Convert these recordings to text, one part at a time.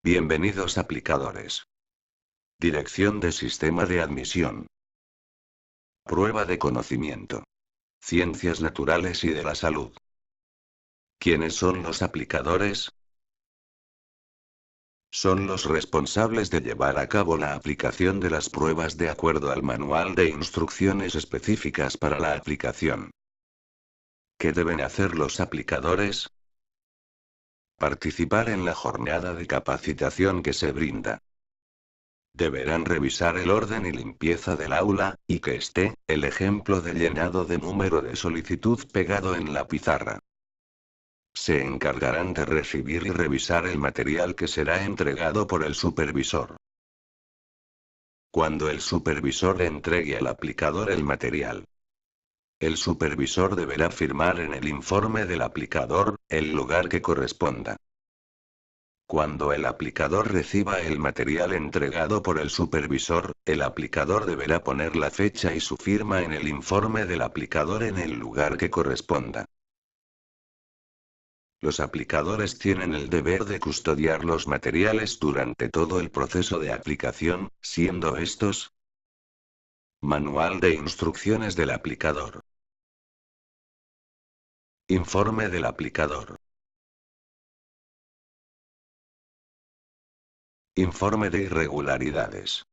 Bienvenidos aplicadores. Dirección de Sistema de Admisión. Prueba de conocimiento. Ciencias naturales y de la salud. ¿Quiénes son los aplicadores? Son los responsables de llevar a cabo la aplicación de las pruebas de acuerdo al manual de instrucciones específicas para la aplicación. ¿Qué deben hacer los aplicadores? Participar en la jornada de capacitación que se brinda. Deberán revisar el orden y limpieza del aula, y que esté el ejemplo de llenado de número de solicitud pegado en la pizarra. Se encargarán de recibir y revisar el material que será entregado por el supervisor. Cuando el supervisor entregue al aplicador el material, el supervisor deberá firmar en el informe del aplicador el lugar que corresponda. Cuando el aplicador reciba el material entregado por el supervisor, el aplicador deberá poner la fecha y su firma en el informe del aplicador en el lugar que corresponda. Los aplicadores tienen el deber de custodiar los materiales durante todo el proceso de aplicación, siendo estos: Manual de instrucciones del aplicador. Informe del aplicador. Informe de irregularidades.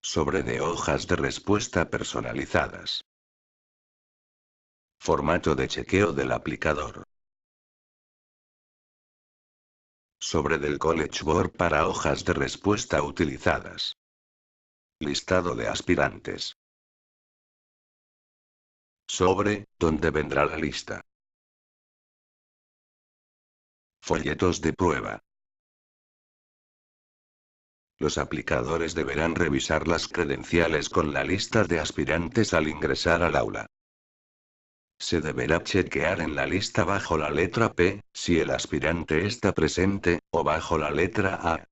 Sobre de hojas de respuesta personalizadas. Formato de chequeo del aplicador. Sobre del College Board para hojas de respuesta utilizadas. Listado de aspirantes. Sobre, donde vendrá la lista. Folletos de prueba. Los aplicadores deberán revisar las credenciales con la lista de aspirantes al ingresar al aula. Se deberá chequear en la lista bajo la letra P, si el aspirante está presente, o bajo la letra A,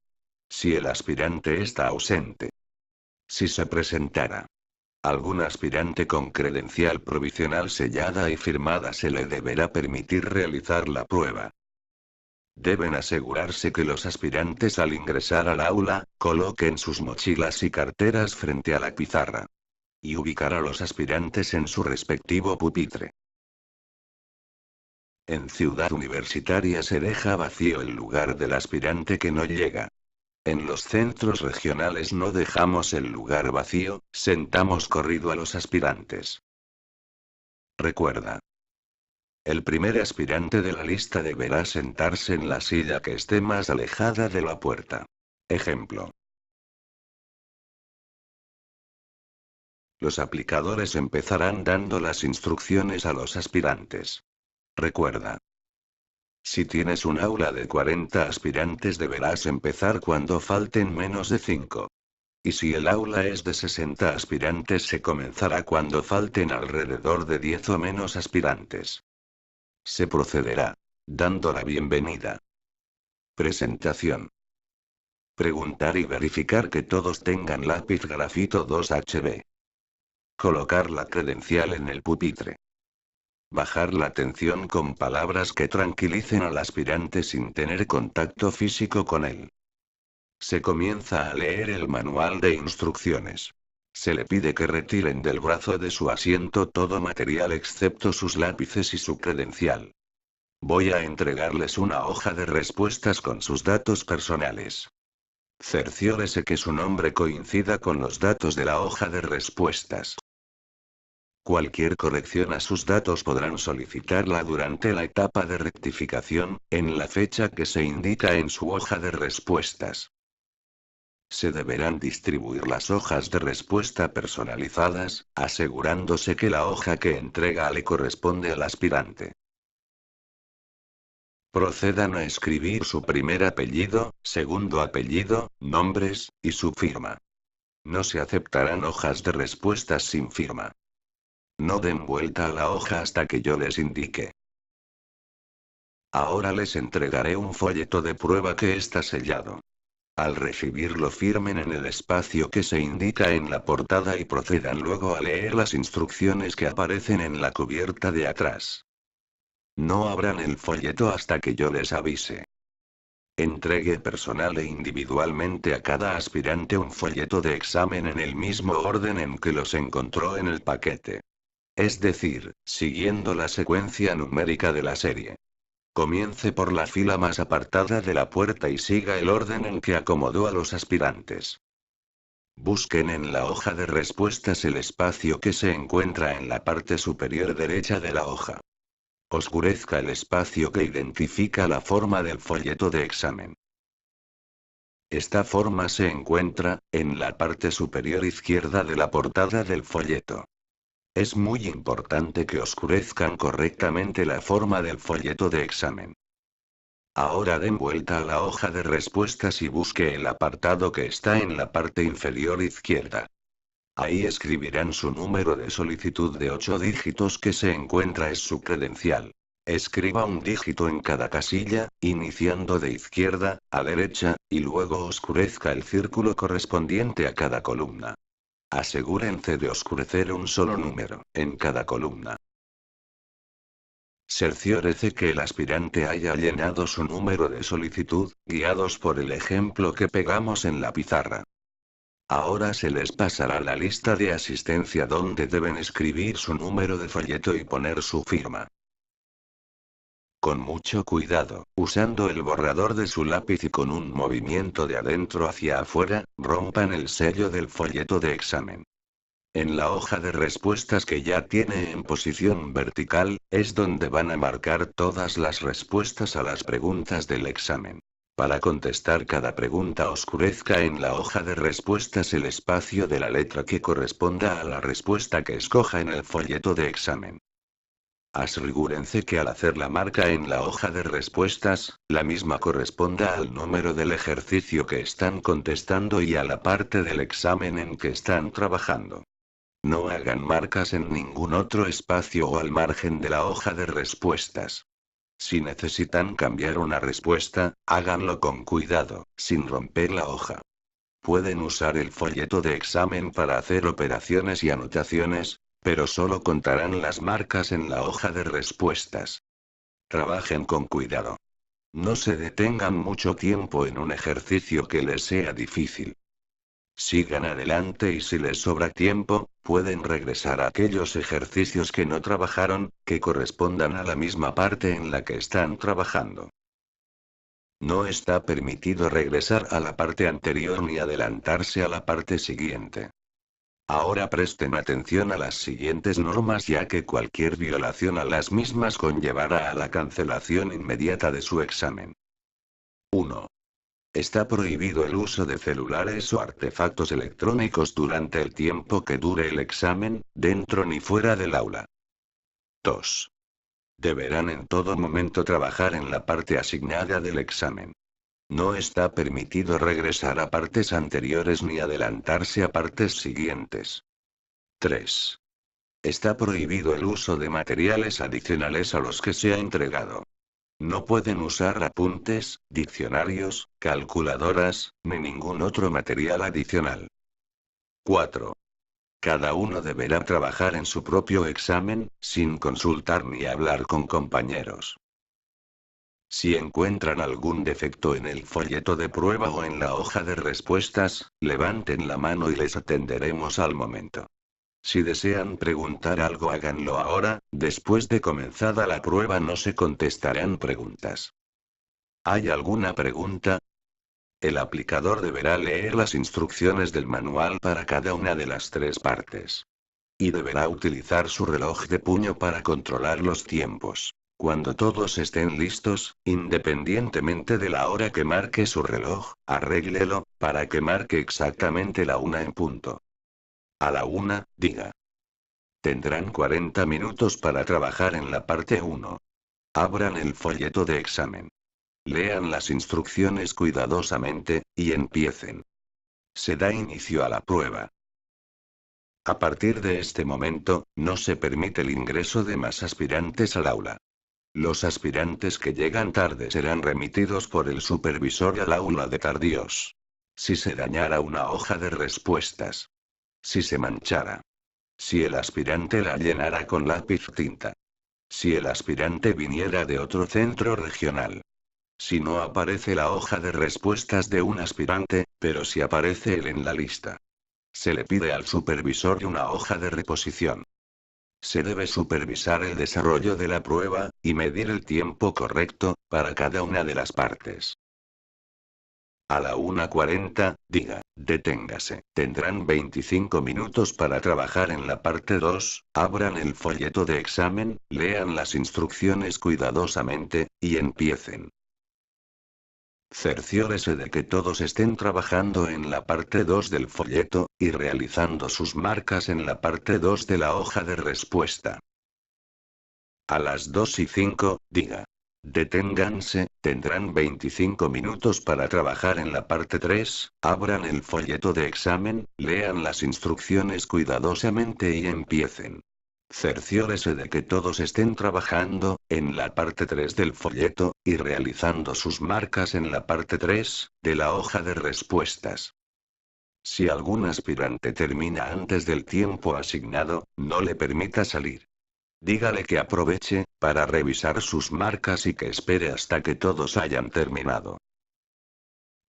si el aspirante está ausente. Si se presentara algún aspirante con credencial provisional sellada y firmada, se le deberá permitir realizar la prueba. Deben asegurarse que los aspirantes al ingresar al aula, coloquen sus mochilas y carteras frente a la pizarra. Y ubicar a los aspirantes en su respectivo pupitre. En Ciudad Universitaria se deja vacío el lugar del aspirante que no llega. En los centros regionales no dejamos el lugar vacío, sentamos corrido a los aspirantes. Recuerda. El primer aspirante de la lista deberá sentarse en la silla que esté más alejada de la puerta. Ejemplo. Los aplicadores empezarán dando las instrucciones a los aspirantes. Recuerda. Si tienes un aula de 40 aspirantes, deberás empezar cuando falten menos de 5. Y si el aula es de 60 aspirantes, se comenzará cuando falten alrededor de 10 o menos aspirantes. Se procederá dando la bienvenida. Presentación. Preguntar y verificar que todos tengan lápiz grafito 2HB. Colocar la credencial en el pupitre. Bajar la atención con palabras que tranquilicen al aspirante sin tener contacto físico con él. Se comienza a leer el manual de instrucciones. Se le pide que retiren del brazo de su asiento todo material excepto sus lápices y su credencial. Voy a entregarles una hoja de respuestas con sus datos personales. Cerciórese que su nombre coincida con los datos de la hoja de respuestas. Cualquier corrección a sus datos podrán solicitarla durante la etapa de rectificación, en la fecha que se indica en su hoja de respuestas. Se deberán distribuir las hojas de respuesta personalizadas, asegurándose que la hoja que entrega le corresponde al aspirante. Procedan a escribir su primer apellido, segundo apellido, nombres, y su firma. No se aceptarán hojas de respuestas sin firma. No den vuelta a la hoja hasta que yo les indique. Ahora les entregaré un folleto de prueba que está sellado. Al recibirlo, firmen en el espacio que se indica en la portada y procedan luego a leer las instrucciones que aparecen en la cubierta de atrás. No abran el folleto hasta que yo les avise. Entregue personal e individualmente a cada aspirante un folleto de examen en el mismo orden en que los encontró en el paquete. Es decir, siguiendo la secuencia numérica de la serie. Comience por la fila más apartada de la puerta y siga el orden en que acomodó a los aspirantes. Busquen en la hoja de respuestas el espacio que se encuentra en la parte superior derecha de la hoja. Oscurezca el espacio que identifica la forma del folleto de examen. Esta forma se encuentra en la parte superior izquierda de la portada del folleto. Es muy importante que oscurezcan correctamente la forma del folleto de examen. Ahora den vuelta a la hoja de respuestas y busque el apartado que está en la parte inferior izquierda. Ahí escribirán su número de solicitud de 8 dígitos que se encuentra es su credencial. Escriba un dígito en cada casilla, iniciando de izquierda a derecha, y luego oscurezca el círculo correspondiente a cada columna. Asegúrense de oscurecer un solo número en cada columna. Cerciórese que el aspirante haya llenado su número de solicitud, guiados por el ejemplo que pegamos en la pizarra. Ahora se les pasará la lista de asistencia donde deben escribir su número de folleto y poner su firma. Con mucho cuidado, usando el borrador de su lápiz y con un movimiento de adentro hacia afuera, rompan el sello del folleto de examen. En la hoja de respuestas que ya tiene en posición vertical, es donde van a marcar todas las respuestas a las preguntas del examen. Para contestar cada pregunta oscurezca en la hoja de respuestas el espacio de la letra que corresponda a la respuesta que escoja en el folleto de examen. Asegúrense que al hacer la marca en la hoja de respuestas, la misma corresponda al número del ejercicio que están contestando y a la parte del examen en que están trabajando. No hagan marcas en ningún otro espacio o al margen de la hoja de respuestas. Si necesitan cambiar una respuesta, háganlo con cuidado, sin romper la hoja. Pueden usar el folleto de examen para hacer operaciones y anotaciones, pero solo contarán las marcas en la hoja de respuestas. Trabajen con cuidado. No se detengan mucho tiempo en un ejercicio que les sea difícil. Sigan adelante y si les sobra tiempo, pueden regresar a aquellos ejercicios que no trabajaron, que correspondan a la misma parte en la que están trabajando. No está permitido regresar a la parte anterior ni adelantarse a la parte siguiente. Ahora presten atención a las siguientes normas ya que cualquier violación a las mismas conllevará a la cancelación inmediata de su examen. 1. Está prohibido el uso de celulares o artefactos electrónicos durante el tiempo que dure el examen, dentro ni fuera del aula. 2. Deberán en todo momento trabajar en la parte asignada del examen. No está permitido regresar a partes anteriores ni adelantarse a partes siguientes. 3. Está prohibido el uso de materiales adicionales a los que se ha entregado. No pueden usar apuntes, diccionarios, calculadoras, ni ningún otro material adicional. 4. Cada uno deberá trabajar en su propio examen, sin consultar ni hablar con compañeros. Si encuentran algún defecto en el folleto de prueba o en la hoja de respuestas, levanten la mano y les atenderemos al momento. Si desean preguntar algo háganlo ahora, después de comenzada la prueba no se contestarán preguntas. ¿Hay alguna pregunta? El aplicador deberá leer las instrucciones del manual para cada una de las 3 partes. Y deberá utilizar su reloj de puño para controlar los tiempos. Cuando todos estén listos, independientemente de la hora que marque su reloj, arréglelo, para que marque exactamente la 1 en punto. A la 1, diga. Tendrán 40 minutos para trabajar en la parte 1. Abran el folleto de examen. Lean las instrucciones cuidadosamente, y empiecen. Se da inicio a la prueba. A partir de este momento, no se permite el ingreso de más aspirantes al aula. Los aspirantes que llegan tarde serán remitidos por el supervisor al aula de tardíos. Si se dañara una hoja de respuestas. Si se manchara. Si el aspirante la llenara con lápiz tinta. Si el aspirante viniera de otro centro regional. Si no aparece la hoja de respuestas de un aspirante, pero si aparece él en la lista, se le pide al supervisor una hoja de reposición. Se debe supervisar el desarrollo de la prueba, y medir el tiempo correcto, para cada una de las partes. A la 1:40, diga, deténgase. Tendrán 25 minutos para trabajar en la parte 2, abran el folleto de examen, lean las instrucciones cuidadosamente, y empiecen. Cerciórese de que todos estén trabajando en la parte 2 del folleto, y realizando sus marcas en la parte 2 de la hoja de respuesta. A las 2:05, diga. Deténganse, tendrán 25 minutos para trabajar en la parte 3, abran el folleto de examen, lean las instrucciones cuidadosamente y empiecen. Cerciórese de que todos estén trabajando, en la parte 3 del folleto, y realizando sus marcas en la parte 3, de la hoja de respuestas. Si algún aspirante termina antes del tiempo asignado, no le permita salir. Dígale que aproveche, para revisar sus marcas y que espere hasta que todos hayan terminado.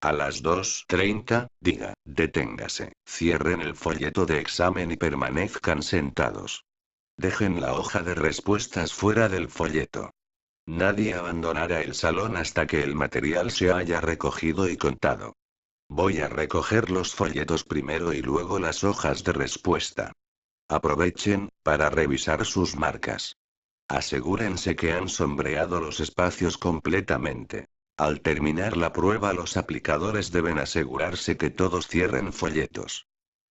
A las 2:30, diga, deténgase, cierren el folleto de examen y permanezcan sentados. Dejen la hoja de respuestas fuera del folleto. Nadie abandonará el salón hasta que el material se haya recogido y contado. Voy a recoger los folletos primero y luego las hojas de respuesta. Aprovechen, para revisar sus marcas. Asegúrense que han sombreado los espacios completamente. Al terminar la prueba, los aplicadores deben asegurarse que todos cierren folletos.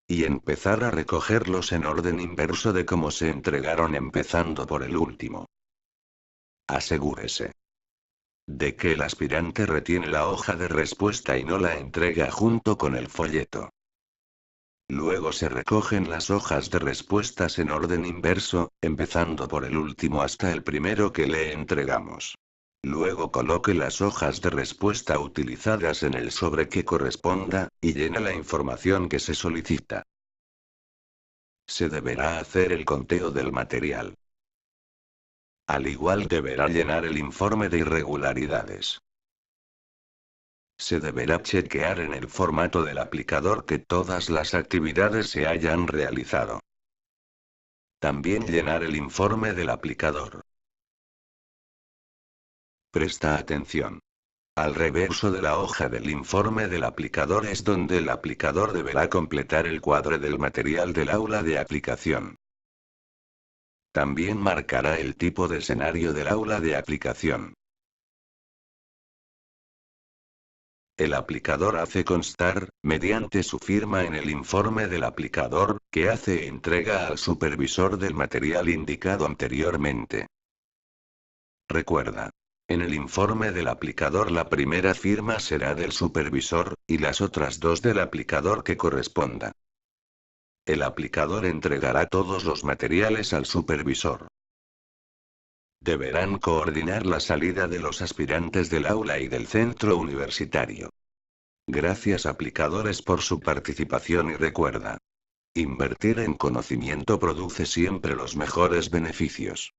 Y empezar a recogerlos en orden inverso de cómo se entregaron, empezando por el último. Asegúrese de que el aspirante retiene la hoja de respuesta y no la entrega junto con el folleto. Luego se recogen las hojas de respuestas en orden inverso, empezando por el último hasta el primero que le entregamos. Luego coloque las hojas de respuesta utilizadas en el sobre que corresponda, y llene la información que se solicita. Se deberá hacer el conteo del material. Al igual deberá llenar el informe de irregularidades. Se deberá chequear en el formato del aplicador que todas las actividades se hayan realizado. También llenar el informe del aplicador. Presta atención. Al reverso de la hoja del informe del aplicador es donde el aplicador deberá completar el cuadro del material del aula de aplicación. También marcará el tipo de escenario del aula de aplicación. El aplicador hace constar, mediante su firma en el informe del aplicador, que hace entrega al supervisor del material indicado anteriormente. Recuerda. En el informe del aplicador la primera firma será del supervisor, y las otras dos del aplicador que corresponda. El aplicador entregará todos los materiales al supervisor. Deberán coordinar la salida de los aspirantes del aula y del centro universitario. Gracias aplicadores por su participación y recuerda. Invertir en conocimiento produce siempre los mejores beneficios.